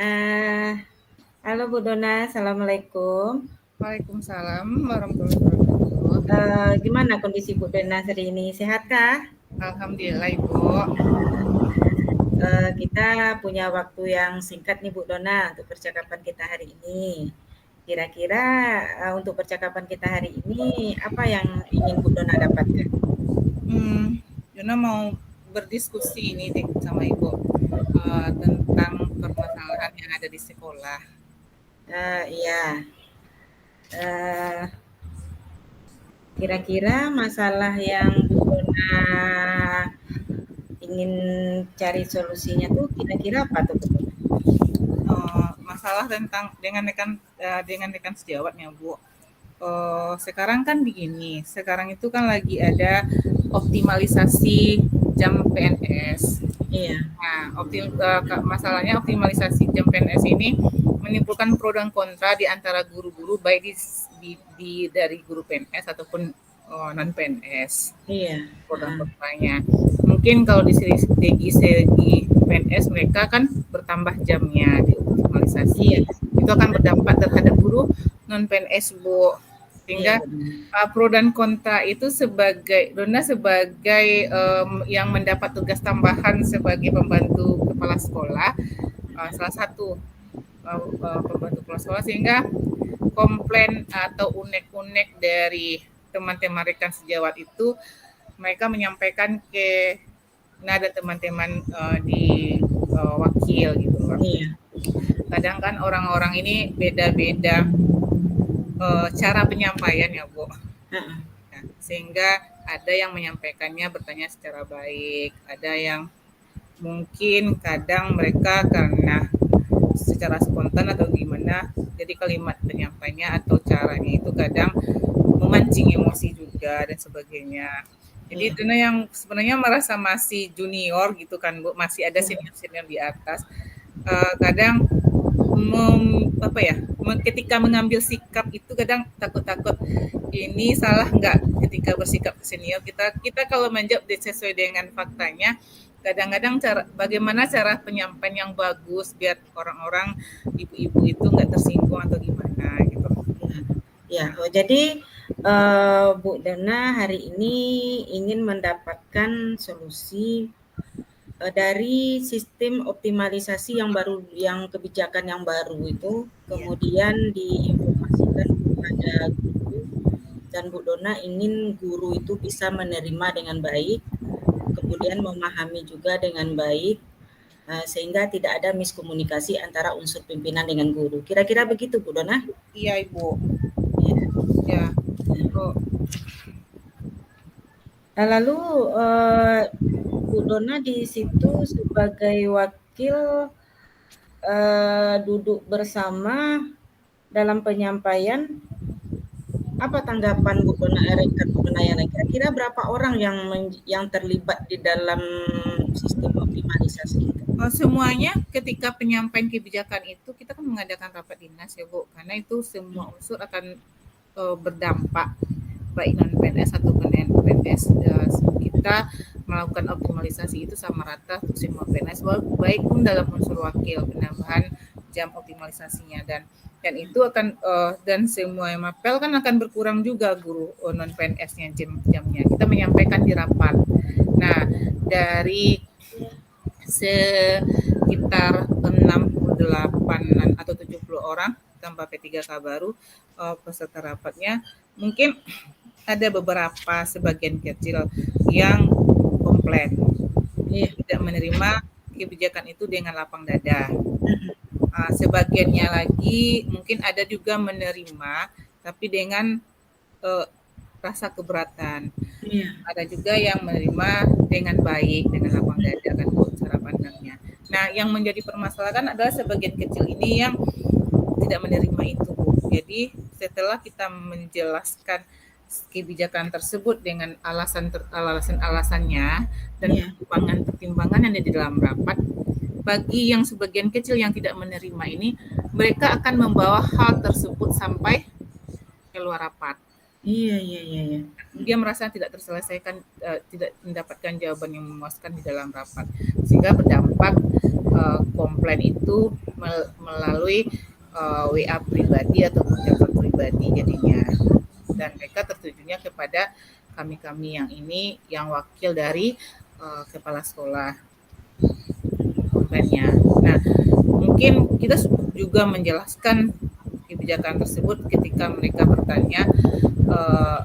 Eh, halo Bu Dona, Assalamualaikum. Waalaikumsalam warahmatullahi wabarakatuh. Gimana kondisi Bu Dona hari ini? Sehatkah? Alhamdulillah Ibu. Kita punya waktu yang singkat nih Bu Dona untuk percakapan kita hari ini. Kira-kira untuk percakapan kita hari ini, apa yang ingin Bu Dona dapatkan? Yuna mau berdiskusi ini deh sama Ibu tentang permasalahan yang ada di sekolah. Iya, eh, kira-kira masalah yang Bu Dona ingin cari solusinya tuh kira-kira apa tuh Bu Dona? Masalah tentang dengan rekan sejawatnya Bu. Sekarang kan begini, sekarang itu kan lagi ada optimalisasi jam PNS. Iya, Nah, masalahnya optimalisasi jam PNS ini menimbulkan pro dan kontra di antara guru-guru baik dari guru PNS ataupun non PNS. iya, Pro dan kontranya. Mungkin kalau di segi PNS mereka kan bertambah jamnya di optimalisasi. iya, Itu akan berdampak terhadap guru non PNS Bu. iya Sehingga benar. pro dan kontra itu sebagai yang mendapat tugas tambahan sebagai pembantu kepala sekolah, salah satu pembantu kepala sekolah, sehingga komplain atau unek-unek dari teman-teman rekan sejawat itu mereka menyampaikan ke nada teman-teman di wakil gitu loh. Iya, Kadang kan orang-orang ini beda-beda cara penyampaian ya Bu. heeh, Nah, sehingga ada yang menyampaikannya bertanya secara baik, ada yang mungkin kadang mereka karena secara spontan atau gimana, jadi kalimat penyampaiannya atau caranya itu kadang memancing emosi juga dan sebagainya. Jadi iya, itu yang sebenarnya merasa masih junior gitu kan Bu, masih ada iya, senior-senior di atas. Kadang ketika mengambil sikap itu kadang takut-takut ini salah nggak ketika bersikap ke senior. Kita kalau menjawab sesuai dengan faktanya, kadang-kadang bagaimana cara penyampaian yang bagus biar orang-orang ibu-ibu itu nggak tersinggung atau gimana gitu. iya. Iya, oh jadi, Bu Dana hari ini ingin mendapatkan solusi, dari sistem optimalisasi yang baru yang kebijakan yang baru itu, Iya, kemudian diinformasikan kepada guru dan Bu Dona ingin guru itu bisa menerima dengan baik, kemudian memahami juga dengan baik, sehingga tidak ada miskomunikasi antara unsur pimpinan dengan guru. Kira-kira begitu Bu Dona? iya Ibu. Iya. Ya. Oh, Nah, lalu Bu Dona di situ sebagai wakil duduk bersama dalam penyampaian, apa tanggapan Bu Dona, rekan Bu Dona yang lain? Kira-kira berapa orang yang terlibat di dalam sistem optimalisasi itu? Semuanya ketika penyampaian kebijakan itu kita kan mengadakan rapat dinas ya Bu, karena itu semua unsur akan berdampak baik non PNS ataupun PNS. Kita melakukan optimalisasi itu sama rata untuk semua PNS, baik pun dalam unsur wakil penambahan jam optimalisasinya, dan itu akan dan semua yang mapel kan akan berkurang juga guru non PNS-nya jamnya. Kita menyampaikan di rapat. Nah, dari sekitar 68 atau 70 orang tambah P3K baru peserta rapatnya, mungkin ada beberapa sebagian kecil yang komplain Iya, tidak menerima kebijakan itu dengan lapang dada. mhm, Sebagiannya lagi mungkin ada juga menerima tapi dengan uh, rasa keberatan. iya, Ada juga yang menerima dengan baik, dengan lapang dada kan Bu cara pandangnya. Nah, yang menjadi permasalahan adalah sebagian kecil ini yang tidak menerima itu Bu. Jadi setelah kita menjelaskan kebijakan tersebut dengan alasan-alasannya dan iya, pertimbangan-pertimbangan yang ada di dalam rapat, bagi yang sebagian kecil yang tidak menerima ini, mereka akan membawa hal tersebut sampai keluar rapat. Iya iya iya iya. Dia merasa tidak terselesaikan, tidak mendapatkan jawaban yang memuaskan di dalam rapat, sehingga berdampak komplain itu melalui WA pribadi atau telepon pribadi jadinya, dan mereka tertujunya kepada kami-kami yang ini yang wakil dari kepala sekolah komplainnya. Nah, mungkin kita juga menjelaskan kebijakan tersebut ketika mereka bertanya, eh,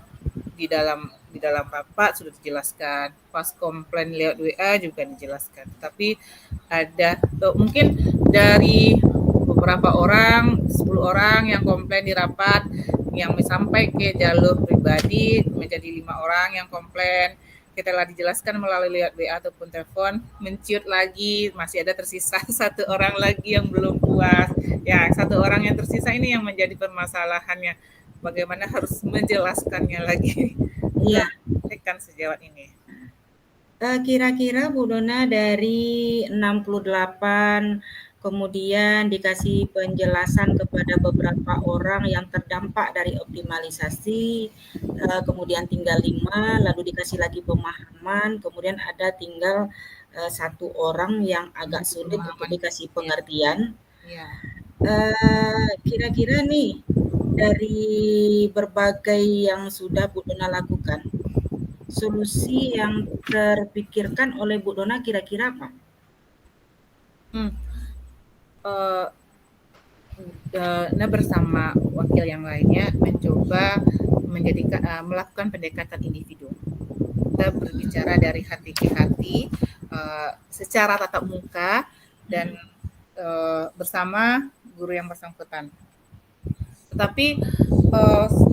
di dalam rapat sudah dijelaskan, pas komplain lewat WA juga dijelaskan. Tapi ada mungkin dari beberapa orang, 10 orang yang komplain di rapat, yang sampai ke jalur pribadi menjadi 5 orang yang komplain. Kita telah dijelaskan melalui lewat WA ataupun telepon, menciut lagi, masih ada tersisa 1 orang lagi yang belum puas. Ya, 1 orang yang tersisa ini yang menjadi permasalahannya. Bagaimana harus menjelaskannya lagi. Iya. Tekan sejauh ini. Kira-kira Bu Dona dari 68 kemudian dikasih penjelasan kepada beberapa orang yang terdampak dari optimalisasi, kemudian tinggal 5, lalu dikasih lagi pemahaman, kemudian ada tinggal 1 orang yang agak sulit untuk dikasih pengertian. Ya. Kira-kira nih dari berbagai yang sudah Bu Dona lakukan, solusi yang terpikirkan oleh Bu Dona kira-kira apa? Uh, bersama wakil yang lainnya mencoba melakukan pendekatan individu. Kita berbicara dari hati ke hati, secara tatap muka dan bersama guru yang bersangkutan. Tetapi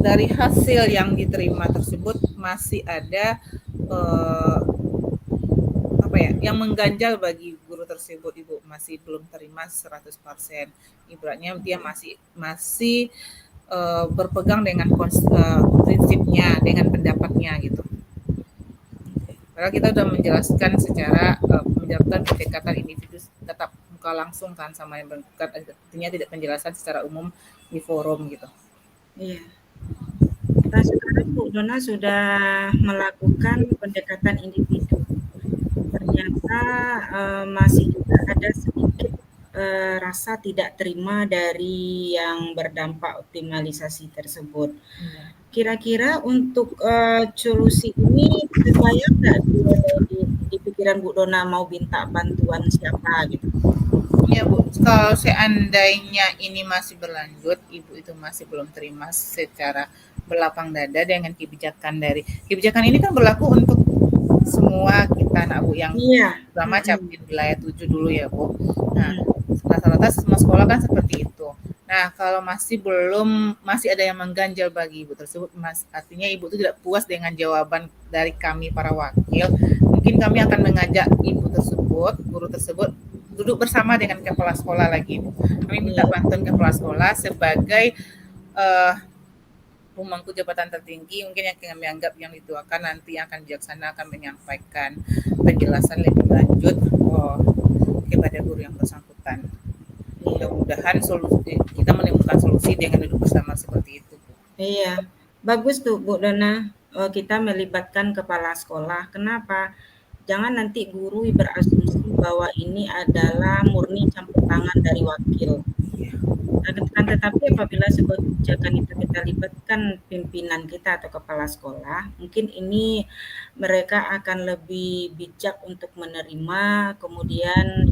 dari hasil yang diterima tersebut masih ada yang mengganjal bagi guru tersebut, Ibu, masih belum terima 100%. Ibaratnya dia masih berpegang dengan prinsipnya, dengan pendapatnya gitu. Padahal kita sudah menjelaskan secara menjelaskan pendekatan individu tetap muka langsung kan sama yang bersangkutan, artinya tidak penjelasan secara umum di forum gitu. Iya. Nah, sekarang Bu Dona sudah melakukan pendekatan individu. Ternyata masih juga ada sedikit rasa tidak terima dari yang berdampak optimalisasi tersebut. Kira-kira untuk solusi ini terbayang nggak di pikiran Bu Dona mau minta bantuan siapa gitu? Ya Bu, kalau seandainya ini masih berlanjut, Ibu itu masih belum terima secara berlapang dada dengan kebijakan ini kan berlaku untuk semua kita anak Bu yang pertama Capin wilayah 7 dulu ya Bu. Nah, rata-rata semua sekolah kan seperti itu. Nah, kalau masih ada yang mengganjal bagi Ibu tersebut, artinya Ibu itu tidak puas dengan jawaban dari kami para wakil, mungkin kami akan mengajak Ibu tersebut, guru tersebut, duduk bersama dengan kepala sekolah lagi. Kami minta bantuan kepala sekolah sebagai pemangku jabatan tertinggi, mungkin yang kami anggap yang dituakan nanti akan bijaksana akan menyampaikan penjelasan lebih lanjut kepada guru yang bersangkutan. Mudah-mudahan kita menemukan solusi dengan duduk bersama seperti itu. Iya, bagus tuh Bu Dona, kita melibatkan kepala sekolah. Kenapa? Jangan nanti guru berasumsi bahwa ini adalah murni campur tangan dari wakil. Akan tetapi apabila sebuah kebijakan itu kita libatkan pimpinan kita atau kepala sekolah, mungkin ini mereka akan lebih bijak untuk menerima, kemudian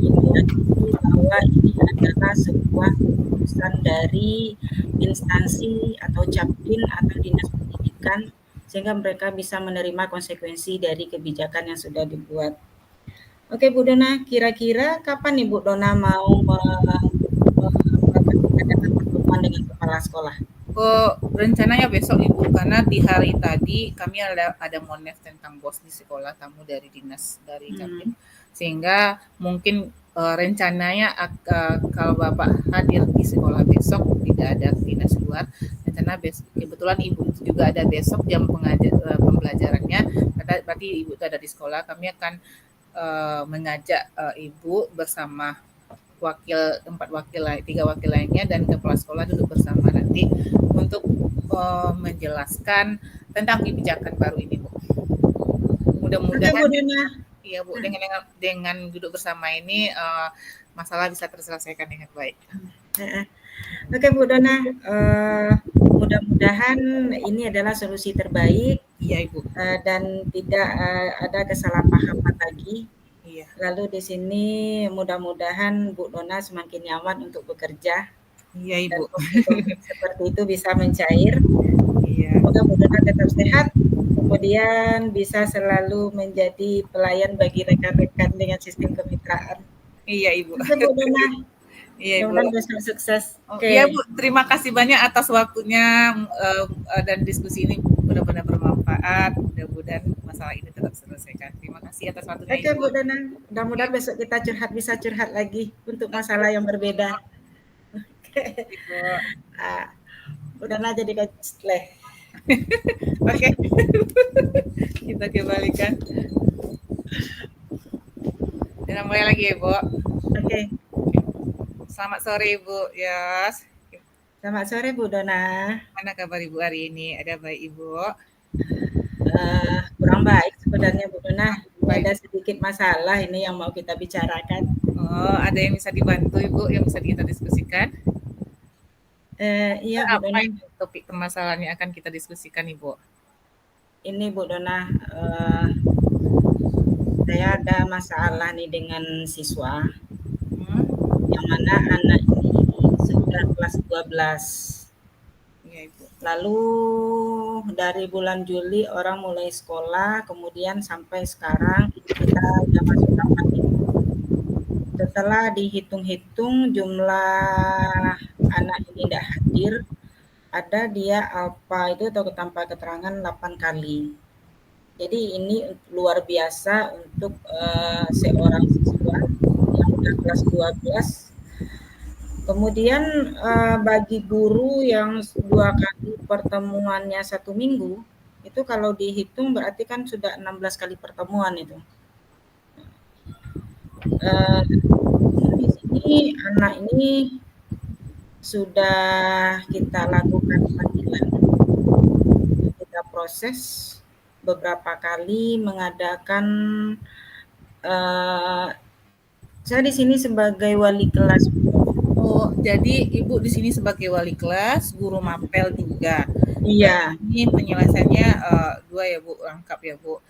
bahwa ini adalah sebuah keputusan dari instansi atau Capin atau dinas pendidikan, sehingga mereka bisa menerima konsekuensi dari kebijakan yang sudah dibuat. Oke Bu Dona, kira-kira kapan nih Bu Dona mau mengadakan pertemuan dengan kepala sekolah? Rencananya besok Ibu, karena di hari tadi kami ada monef tentang BOS di sekolah, tamu dari dinas dari Capin, sehingga mungkin rencananya kalau Bapak hadir di sekolah besok, tidak ada dinas luar, rencana kebetulan Ibu juga ada besok jam pembelajarannya, berarti Ibu itu ada di sekolah, kami akan mengajak Ibu bersama tiga wakil lainnya dan kepala sekolah duduk bersama nanti untuk menjelaskan tentang kebijakan baru ini, Bu. Oke Bu Mudah-mudahan Dona. iya, Bu, dengan duduk bersama ini masalah bisa terselesaikan dengan baik. Oke Bu Dona, mudah-mudahan ini adalah solusi terbaik Iya, Ibu. Dan tidak ada kesalahpahaman lagi. Iya. Lalu di sini mudah-mudahan Bu Dona semakin nyaman untuk bekerja Iya, dan Ibu. konflik seperti itu bisa mencair. Iya. Semoga Bu Dona tetap sehat, kemudian bisa selalu menjadi pelayan bagi rekan-rekan dengan sistem kemitraan. Iya, Ibu. Oke Bu Dona, Iya, Ibu. mudah-mudahan besok sukses. Iya, Bu, terima kasih banyak atas waktunya dan diskusi ini benar-benar bermanfaat. Mudah-mudahan masalah ini tetap selesaikan. Terima kasih atas waktunya, Oke Ibu. Bu Dona, mudah-mudahan besok kita bisa curhat lagi untuk masalah yang berbeda. Ibu. Bu Dona jadi leh. Oke. Kita kembalikan. Dan mulai lagi ya, Bu. Oke. Selamat sore, Ibu. Yes. Selamat sore, Bu Dona. Mana kabar Ibu hari ini? Ada baik, Ibu? Kurang baik sebenarnya, Bu Dona. Ada sedikit masalah ini yang mau kita bicarakan. Oh, ada yang bisa dibantu, Ibu, yang bisa kita diskusikan? Iya, Bu Dona. Topik permasalahan yang akan kita diskusikan, Ibu? Ini, Bu Dona, saya ada masalah nih dengan siswa. Yang mana anak ini sudah kelas 12. Iya, Ibu. Lalu dari bulan Juli orang mulai sekolah, kemudian sampai sekarang kita udah masuk taman minggu. Setelah dihitung-hitung jumlah anak ini tidak hadir, ada dia alfa itu atau tanpa keterangan 8 kali. Jadi ini luar biasa untuk seorang siswa yang udah kelas 12. Kemudian bagi guru yang 2 kali pertemuannya 1 minggu, itu kalau dihitung berarti kan sudah 16 kali pertemuan itu. Di sini anak ini sudah kita lakukan panggilan, kita proses beberapa kali mengadakan. Saya di sini sebagai wali kelas. Oh, jadi Ibu di sini sebagai wali kelas, guru mapel juga. Iya. Ini penyelesaiannya 2 ya, Bu, lengkap ya, Bu.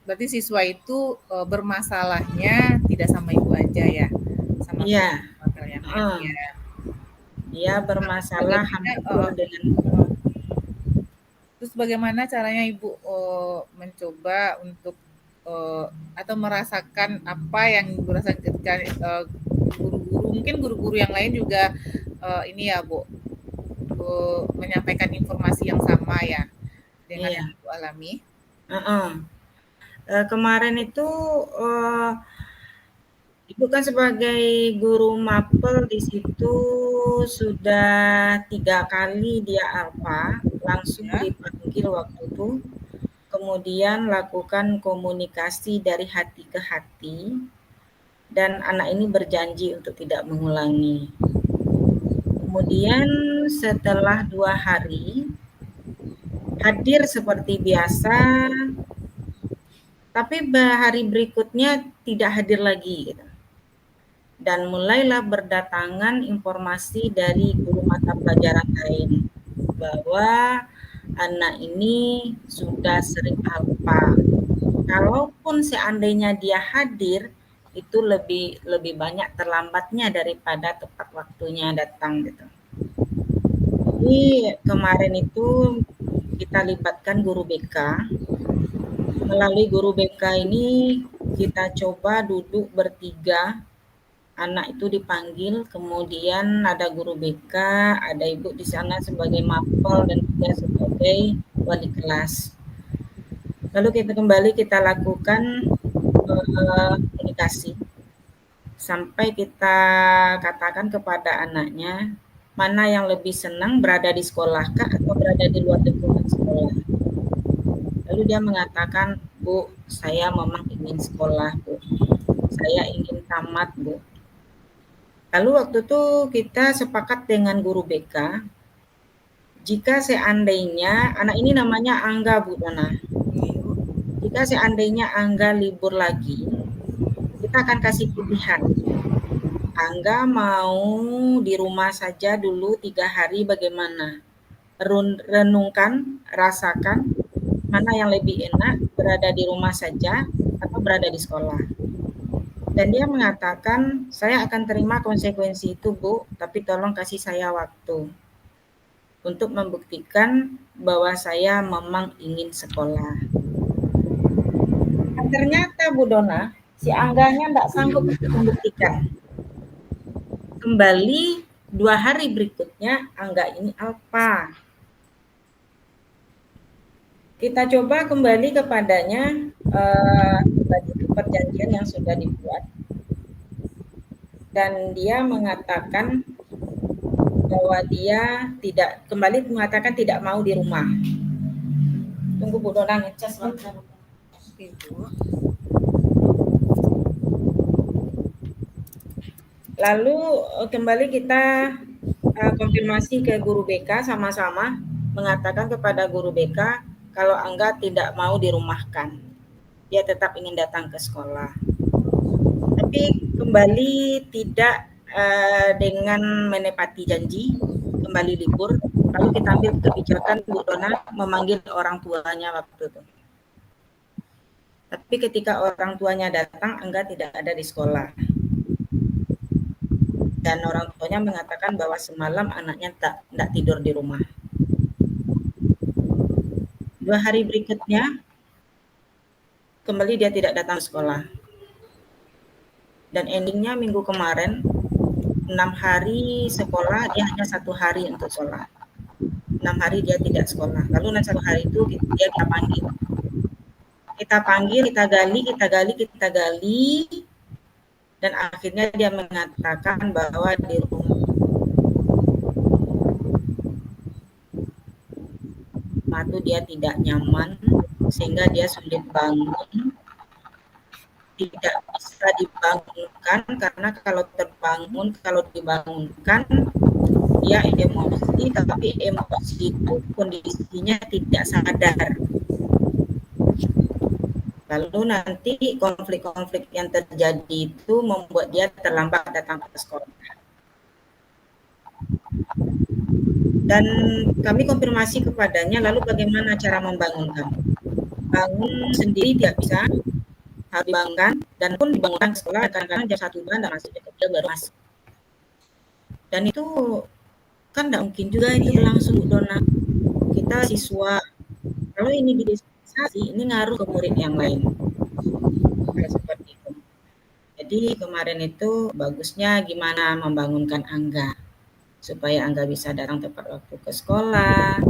Berarti siswa itu bermasalahnya tidak sama Ibu aja ya, sama iya. mapel yang lain ya. Dia bermasalah hampir dengan. Terus bagaimana caranya Ibu mencoba untuk atau merasakan apa yang Ibu rasakan ketika guru-guru, mungkin guru-guru yang lain juga ini ya, Bu, menyampaikan informasi yang sama ya dengan yang Ibu alami. Kemarin itu Ibu kan sebagai guru mapel di situ sudah 3 kali dia alfa, langsung dipanggil waktu itu. Kemudian lakukan komunikasi dari hati ke hati, dan anak ini berjanji untuk tidak mengulangi. Kemudian setelah 2 hari, hadir seperti biasa, tapi hari berikutnya tidak hadir lagi. Dan mulailah berdatangan informasi dari guru mata pelajaran lain, bahwa anak ini sudah sering alfa. Kalaupun seandainya dia hadir, itu lebih banyak terlambatnya daripada tepat waktunya datang gitu. Jadi kemarin itu kita libatkan guru BK. Melalui guru BK ini kita coba duduk bertiga. Anak itu dipanggil, kemudian ada guru BK, ada Ibu di sana sebagai mapel dan juga sebagai wali kelas. Lalu kita lakukan komunikasi sampai kita katakan kepada anaknya mana yang lebih senang, berada di sekolah kah atau berada di luar lingkungan sekolah. Lalu dia mengatakan, Bu, saya memang ingin sekolah, Bu. Saya ingin tamat, Bu. Lalu waktu itu kita sepakat dengan guru BK, jika seandainya anak ini namanya Angga, Bu Dona. Iya, Bu. Jika seandainya Angga libur lagi, kita akan kasih pilihan. Angga mau di rumah saja dulu 3 hari bagaimana? Renungkan, rasakan mana yang lebih enak, berada di rumah saja atau berada di sekolah. Dan dia mengatakan, saya akan terima konsekuensi itu, Bu, tapi tolong kasih saya waktu untuk membuktikan bahwa saya memang ingin sekolah. Dan ternyata Bu Dona, si Angganya tidak sanggup untuk membuktikan. Kembali 2 hari berikutnya, Angga ini apa? Kita coba kembali kepadanya, kembali ke perjanjian yang sudah dibuat. Dan dia mengatakan bahwa dia tidak kembali mengatakan tidak mau di rumah. Tunggu Bu Dona ngecas. Oke, Bu. Lalu kembali kita konfirmasi ke guru BK, sama-sama mengatakan kepada guru BK kalau Angga tidak mau dirumahkan, dia tetap ingin datang ke sekolah. Tapi kembali tidak dengan menepati janji, kembali libur. Lalu kita ambil kebijakan Bu Dona memanggil orang tuanya waktu itu. Tapi ketika orang tuanya datang, Angga tidak ada di sekolah. Dan orang tuanya mengatakan bahwa semalam anaknya tidak tidur di rumah. 2 hari berikutnya, kembali dia tidak datang ke sekolah. Dan endingnya minggu kemarin, 6 hari sekolah, dia hanya 1 hari untuk sekolah. 6 hari dia tidak sekolah. Lalu 1 hari itu dia kita panggil. Kita panggil, kita gali, dan akhirnya dia mengatakan bahwa di rumah itu dia tidak nyaman, sehingga dia sulit bangun, tidak bisa dibangunkan, karena kalau dibangunkan dia emosi, tapi emosi itu kondisinya tidak sadar. Lalu nanti konflik-konflik yang terjadi itu membuat dia terlambat datang ke sekolah. Dan kami konfirmasi kepadanya, lalu bagaimana cara membangunkan? Bangun sendiri tidak bisa, harus dibangunkan, dan pun dibangunkan sekolah kadang-kadang jam 1 dan masuk jam 3 baru masuk. Dan itu kan tidak mungkin juga ini berlangsung, Bu Dona. Kita siswa, kalau ini didispensasi, ini ngaruh ke murid yang lain. Seperti itu. Jadi kemarin itu bagusnya gimana membangunkan Angga, supaya Angga bisa datang tepat waktu ke sekolah.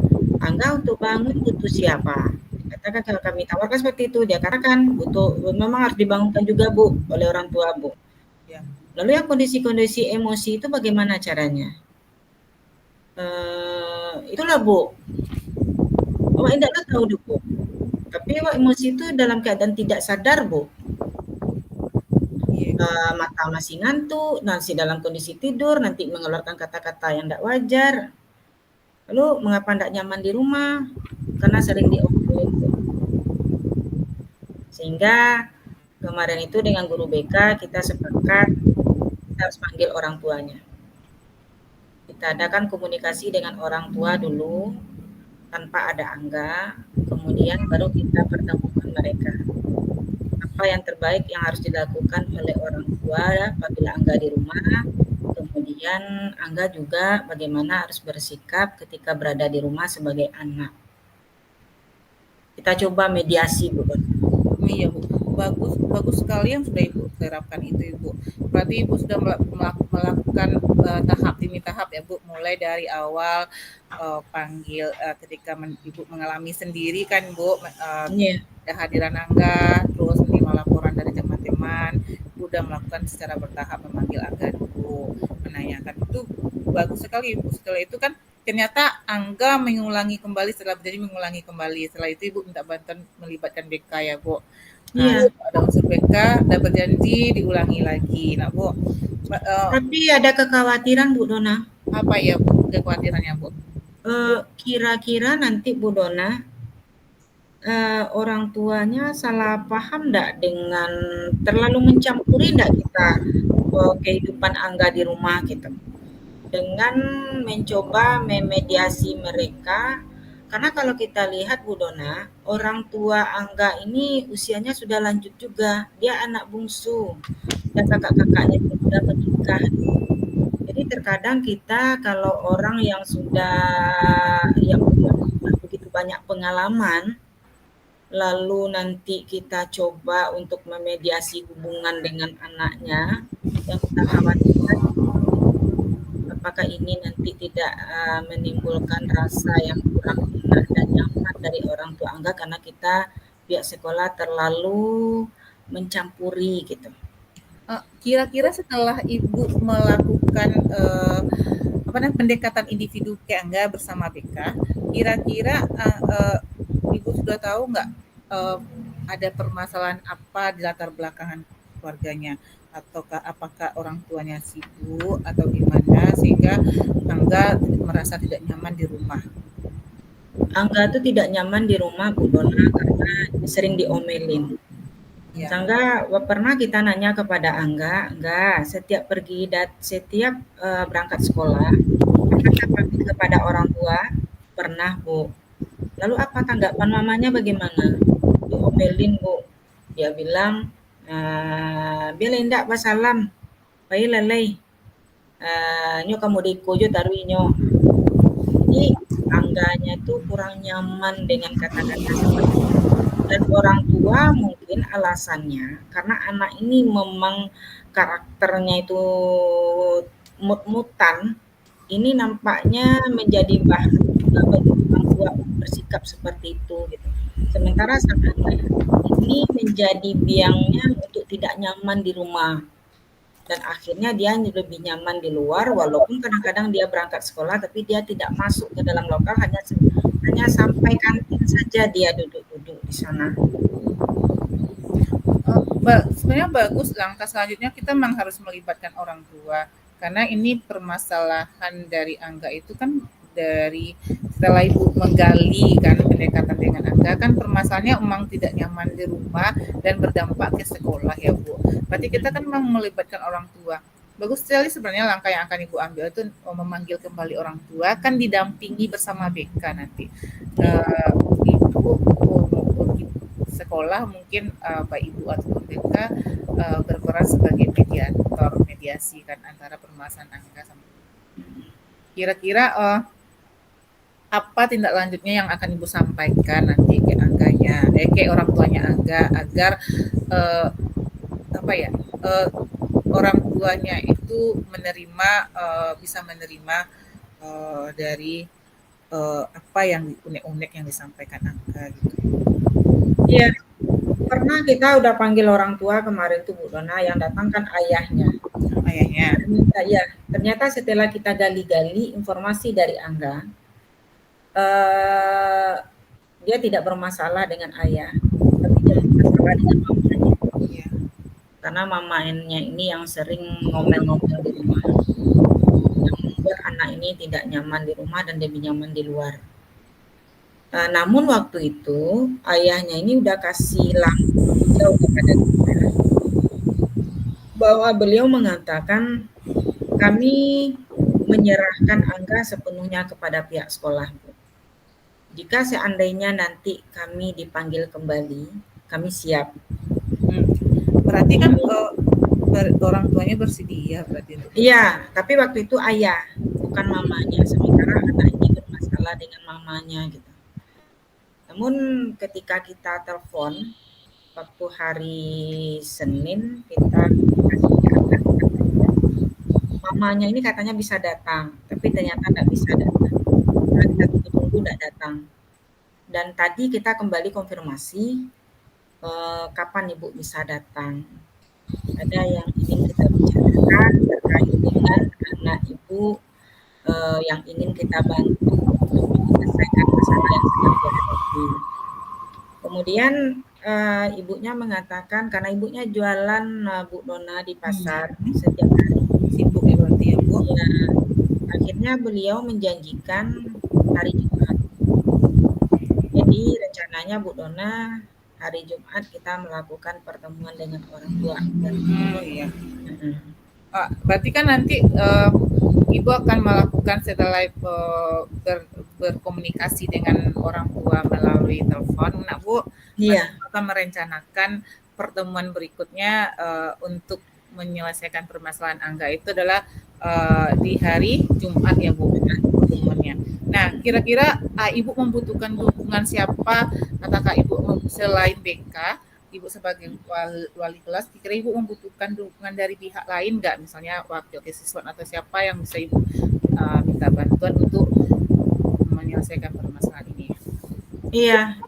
Angga untuk bangun butuh siapa? Katakan kalau kami tawarkan seperti itu, dia katakan butuh, memang harus dibangunkan juga Bu oleh orang tua Bu. Ya. Lalu yang kondisi-kondisi emosi itu bagaimana caranya? Itulah Bu. Awak tidaklah tahu dulu Bu. Tapi awak emosi itu dalam keadaan tidak sadar Bu. Mata masih ngantuk, masih dalam kondisi tidur, nanti mengeluarkan kata-kata yang tidak wajar. Lalu mengapa tidak nyaman di rumah? Karena sering diomelin. Sehingga kemarin itu dengan guru BK kita sepakat kita harus panggil orang tuanya. Kita adakan komunikasi dengan orang tua dulu tanpa ada Angga, kemudian baru kita pertemukan mereka. Apa yang terbaik yang harus dilakukan oleh orang tua apabila Angga di rumah, kemudian Angga juga bagaimana harus bersikap ketika berada di rumah sebagai anak. Kita coba mediasi, Bu. Iya, Bu. Bagus sekali yang sudah Ibu terapkan itu, Ibu. Berarti Ibu sudah melakukan tahap demi tahap ya, Bu. Mulai dari awal panggil ketika Ibu mengalami sendiri kan, Bu, kehadiran Angga, terus menerima laporan dari teman-teman, udah melakukan secara bertahap memanggil Angga dulu, menanyakan. Itu bagus sekali, Ibu. Setelah itu kan ternyata Angga mengulangi kembali, setelah mengulangi kembali. Setelah itu Ibu minta bantuan melibatkan BK ya, Bu. Nah, Iya, ada unsur BK, ada berjanji diulangi lagi. Nah, Bu, tapi ada kekhawatiran Bu Dona. apa ya Bu kekhawatirannya Bu? Kira-kira nanti Bu Dona, orang tuanya salah paham nggak dengan terlalu mencampuri nggak kita kehidupan Angga di rumah gitu? Dengan mencoba memediasi mereka, karena kalau kita lihat Bu Dona, orang tua Angga ini usianya sudah lanjut juga, dia anak bungsu dan kakak-kakaknya pun sudah menikah. Jadi terkadang kita kalau orang yang punya begitu banyak pengalaman, lalu nanti kita coba untuk memediasi hubungan dengan anaknya, yang kita khawatirkan apakah ini nanti tidak menimbulkan rasa yang kurang enak dan nyaman dari orang tua Angga karena kita pihak sekolah terlalu mencampuri gitu. Kira-kira setelah Ibu melakukan apa namanya pendekatan individu ke Angga bersama BK, kira-kira Ibu sudah tahu nggak ada permasalahan apa di latar belakangan keluarganya, ataukah apakah orang tuanya sibuk atau gimana sehingga Angga merasa tidak nyaman di rumah? Angga tuh tidak nyaman di rumah Bu Dona karena sering diomelin. Ya, Sangga pernah kita nanya kepada Angga, setiap setiap berangkat sekolah, pernahkah pamit kepada orang tua? Pernah Bu. Lalu apa tanggapan mamanya bagaimana? Diomelin Bu. Dia bilang, "Bela indak pasalam, pai lalai, nyo kamu dikujo taruh inyo." Jadi Angganya tuh kurang nyaman dengan kata-kata seperti itu. Dan orang tua mungkin alasannya karena anak ini memang karakternya itu mut-mutan, ini nampaknya menjadi bahan juga bagi orang tua untuk bersikap seperti itu gitu. Sementara sang anak ini menjadi biangnya untuk tidak nyaman di rumah dan akhirnya dia lebih nyaman di luar walaupun kadang-kadang dia berangkat sekolah tapi dia tidak masuk ke dalam lokal hanya sampai kantin saja dia duduk-duduk di sana. Sebenarnya bagus langkah selanjutnya kita memang harus melibatkan orang tua karena ini permasalahan dari Angga itu kan dari setelah Ibu menggali kan pendekatan dengan Angga kan permasalahannya memang tidak nyaman di rumah dan berdampak ke sekolah ya Bu. Berarti kita kan memang melibatkan orang tua. Bagus sekali sebenarnya langkah yang akan Ibu ambil itu memanggil kembali orang tua kan didampingi bersama BK nanti. Ibu sekolah mungkin Pak Ibu atau BK berperan sebagai mediator mediasi kan antara permasalahan Angga sama kira-kira apa tindak lanjutnya yang akan Ibu sampaikan nanti ke Angganya, ke orang tuanya Angga agar apa ya orang tuanya itu menerima bisa menerima dari apa yang unek-unek yang disampaikan Angga gitu. Iya, pernah kita udah panggil orang tua kemarin tuh Bu Dona yang datang kan ayahnya. Ayahnya. Ternyata setelah kita gali-gali informasi dari Angga, dia tidak bermasalah dengan ayah, tapi dia bermasalah dengan mamanya. Iya. Karena mamanya ini yang sering ngomel-ngomel di rumah, yang membuat anak ini tidak nyaman di rumah dan lebih nyaman di luar. Namun waktu itu ayahnya ini udah kasih lampu hijau kepada kita bahwa beliau mengatakan kami menyerahkan Angga sepenuhnya kepada pihak sekolah. Jika seandainya nanti kami dipanggil kembali, kami siap. Berarti kan orang tuanya bersedia berarti. Iya, tapi waktu itu ayah, bukan mamanya. Sementara anak ini bermasalah dengan mamanya gitu. Namun ketika kita telepon waktu hari Senin kita mamanya ini katanya bisa datang, tapi ternyata nggak bisa datang. Nah, kita tunggu nggak datang. Dan tadi kita kembali konfirmasi kapan Ibu bisa datang. Ada yang ingin kita bicarakan terkait dengan anak Ibu yang ingin kita bantu untuk menyelesaikan masalah yang sedang dihadapi. Kemudian Ibunya mengatakan karena ibunya jualan, Bu Dona di pasar Hmm. setiap hari. Sibuk ya berarti ya Bu. Ya, akhirnya beliau menjanjikan hari Jumat. Jadi rencananya Bu Dona hari Jumat kita melakukan pertemuan dengan orang tua Angga. Iya. Mhm. Berarti kan nanti ibu akan melakukan setelah berkomunikasi dengan orang tua melalui telepon, nah Bu, nanti Iya, akan merencanakan pertemuan berikutnya untuk menyelesaikan permasalahan Angga itu adalah di hari Jumat ya Bu pertemuannya. Nah, kira-kira Ibu membutuhkan dukungan siapa? Apakah Ibu selain BK, Ibu sebagai wali kelas, kira Ibu membutuhkan dukungan dari pihak lain nggak? Misalnya wakil siswa atau siapa yang bisa Ibu minta bantuan untuk menyelesaikan permasalahan ini? iya,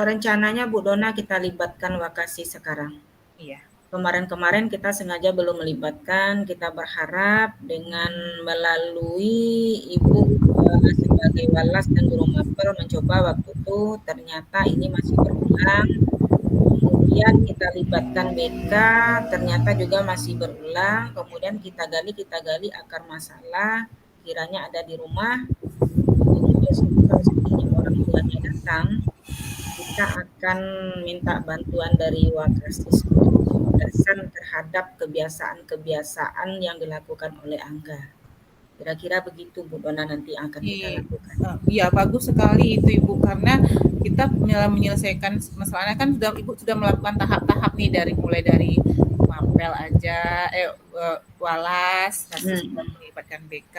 rencananya Bu Dona kita libatkan Wakasi sekarang. Iya. Kemarin-kemarin kita sengaja belum melibatkan, kita berharap dengan melalui Ibu, sebagai walas dan guru mapel mencoba waktu itu, ternyata ini masih berulang. Kemudian kita libatkan BK, ternyata juga masih berulang. Kemudian kita gali akar masalah, kiranya ada di rumah. Jadi besok kalau seandainya orang tuanya datang, kita akan minta bantuan dari Wakasis untuk penindasan terhadap kebiasaan-kebiasaan yang dilakukan oleh Angga. Kira-kira begitu Bu Dona nanti akan kita lakukan. Iya, bagus sekali itu Ibu, karena kita menyelesaikan masalahnya kan Ibu sudah melakukan tahap-tahap nih, mulai dari mapel aja, walas, hasil sudah Hmm. melibatkan BK,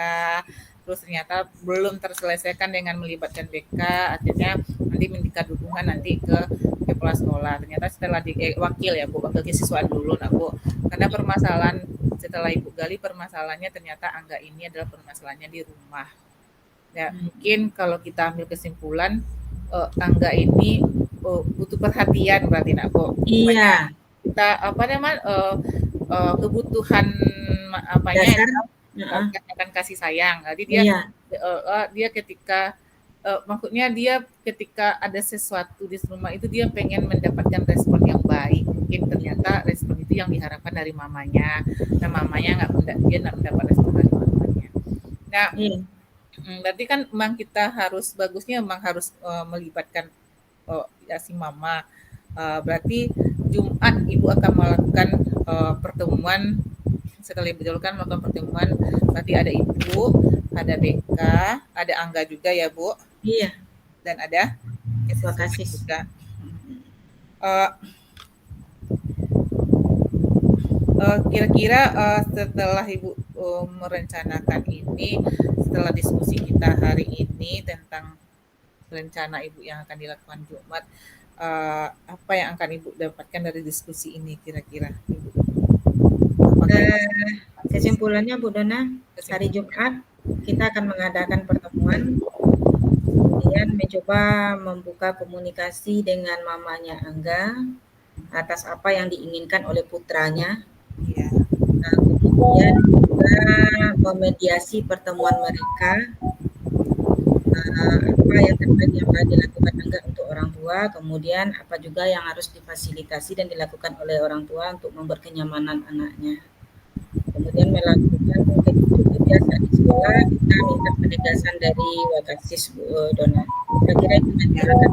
terus ternyata belum terselesaikan dengan melibatkan BK, akhirnya nanti minta dukungan nanti ke kepala sekolah. Ternyata setelah wakil ya Bu, wakil siswaan dulu nah Bu, karena permasalahan setelah Ibu gali permasalahannya ternyata Angga ini adalah permasalahannya di rumah. Ya, mungkin kalau kita ambil kesimpulan Angga ini butuh perhatian berarti nak Bu. Banyak Iya, kita apa namanya kebutuhan apanya dasar. Heeh. akan kasih sayang. Jadi Iya. dia ketika maksudnya dia ketika ada sesuatu di rumah itu dia pengen mendapatkan respon yang baik. Mungkin ternyata respon itu yang diharapkan dari mamanya. Nah mamanya nggak mendapat respon dari mamanya. Nah, Iya. berarti kan memang kita harus bagusnya memang harus melibatkan ya si mama. Berarti Jumat Ibu akan melakukan pertemuan setelah Ibu jadwalkan melakukan pertemuan. Berarti ada Ibu, ada BK, ada Angga juga ya Bu, Iya. dan ada siswa Wakasis. juga. Uh, Kira-kira setelah Ibu merencanakan ini, setelah diskusi kita hari ini tentang rencana Ibu yang akan dilakukan Jumat, apa yang akan Ibu dapatkan dari diskusi ini kira-kira Ibu? Kesimpulannya Bu Dona, hari Jumat kita akan mengadakan pertemuan, kemudian mencoba membuka komunikasi dengan mamanya Angga atas apa yang diinginkan oleh putranya. Iya. Kemudian juga memediasi pertemuan mereka, apa yang terbaik yang telah dilakukan Angga untuk orang tua, kemudian apa juga yang harus difasilitasi dan dilakukan oleh orang tua untuk membuat kenyamanan anaknya. Kemudian melakukan itu kebiasaan di sekolah, kita minta penegasan dari Wakasis Bu Dona. Kira-kira itu nanti akan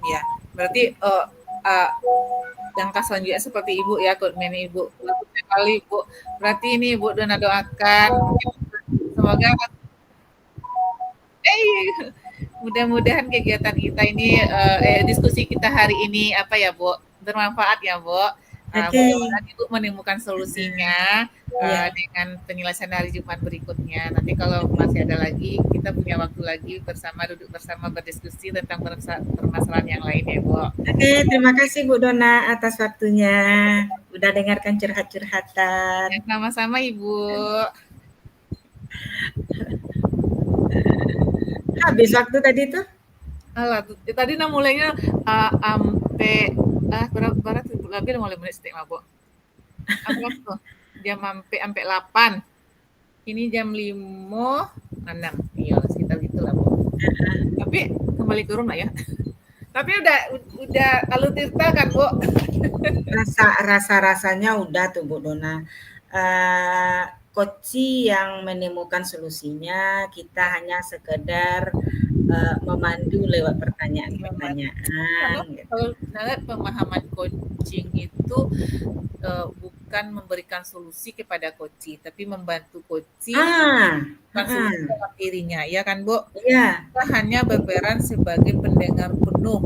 Ya, berarti langkah selanjutnya seperti Ibu ya, komitmen Ibu kali Ibu. Berarti ini Ibu Dona doakan semoga mudah-mudahan kegiatan kita ini diskusi kita hari ini apa ya Bu bermanfaat ya Bu. oke. Mudah-mudahan Ibu menemukan solusinya Iya. dengan penyelesaian hari Jumat berikutnya. Nanti kalau masih ada lagi, kita punya waktu lagi duduk bersama berdiskusi tentang permasalahan yang lain ya Bu. Oke, terima kasih Bu Dona atas waktunya. Udah dengarkan curhat-curhatan. Ya, sama-sama Ibu. Habis waktu tadi tuh? Alah, tadi mulainya sampai berapa lebih 5 menit setengah Bu. Tuh? Jam sampai 8. Ini jam 5.06. Iya, sekitar gitulah Bu. Tapi kembali ke rumah ya. Tapi udah kalau Tirta kan, Bu. Rasanya udah tuh Bu Dona. Koci yang menemukan solusinya, kita hanya sekedar memandu lewat pertanyaan-pertanyaan Karena gitu. kalau kita lihat pemahaman coaching itu bukan memberikan solusi kepada coach, tapi membantu coach Ah, bukan solusi heeh, dalam dirinya, ya kan, Bu? iya, Kita hanya berperan sebagai pendengar penuh